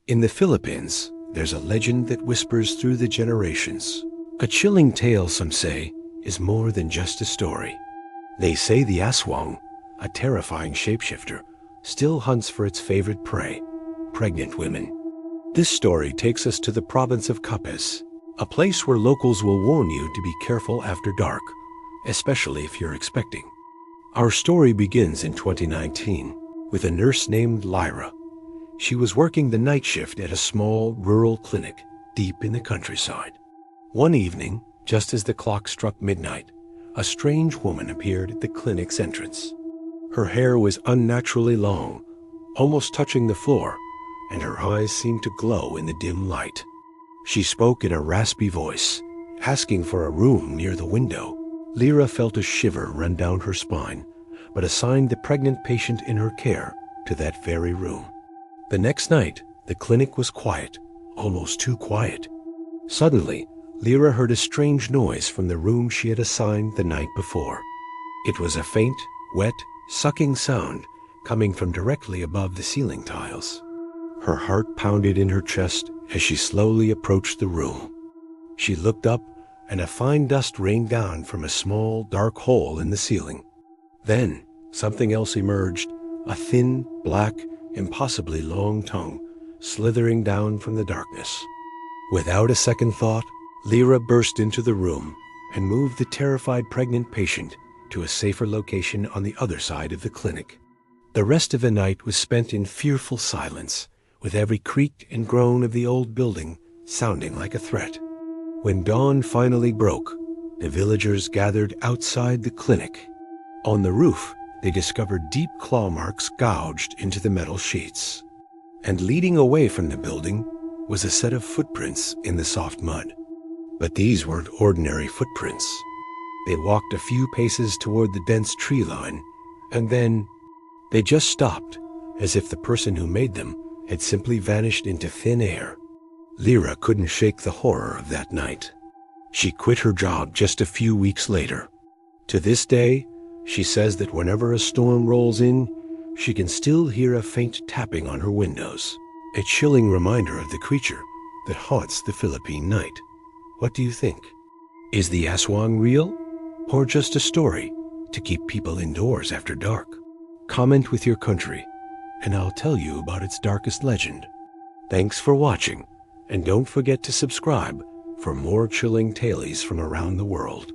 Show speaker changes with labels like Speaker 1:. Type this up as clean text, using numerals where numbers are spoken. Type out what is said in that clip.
Speaker 1: In the Philippines, there's a legend that whispers through the generations. A chilling tale, some say, is more than just a story. They say the ASWANG, a terrifying shapeshifter, still hunts for its favorite prey, pregnant women. This story takes us to the province of Capiz, a place where locals will warn you to be careful after dark, especially if you're expecting. Our story begins in 2019 with a nurse named Lyra. She was working the night shift at a small rural clinic deep in the countryside. One evening, just as the clock struck midnight, a strange woman appeared at the clinic's entrance. Her hair was unnaturally long, almost touching the floor, and her eyes seemed to glow in the dim light. She spoke in a raspy voice, asking for a room near the window. Lyra felt a shiver run down her spine, but assigned the pregnant patient in her care to that very room. The next night, the clinic was quiet, almost too quiet. Suddenly, Lyra heard a strange noise from the room she had assigned the night before. It was a faint, wet, sucking sound coming from directly above the ceiling tiles. Her heart pounded in her chest as she slowly approached the room. She looked up, and a fine dust rained down from a small, dark hole in the ceiling. Then, something else emerged, a thin, black, impossibly long tongue slithering down from the darkness. Without a second thought, Lyra burst into the room and moved the terrified pregnant patient to a safer location on the other side of the clinic. The rest of the night was spent in fearful silence, with every creak and groan of the old building sounding like a threat. When dawn finally broke, the villagers gathered outside the clinic. On the roof, they discovered deep claw marks gouged into the metal sheets. And leading away from the building was a set of footprints in the soft mud. But these weren't ordinary footprints. They walked a few paces toward the dense tree line, and then they just stopped, as if the person who made them had simply vanished into thin air. Lyra couldn't shake the horror of that night. She quit her job just a few weeks later. To this day, she says that whenever a storm rolls in, she can still hear a faint tapping on her windows, a chilling reminder of the creature that haunts the Philippine night. What do you think? Is the ASWANG real, or just a story to keep people indoors after dark? Comment with your country, and I'll tell you about its darkest legend. Thanks for watching, and don't forget to subscribe for more chilling tales from around the world.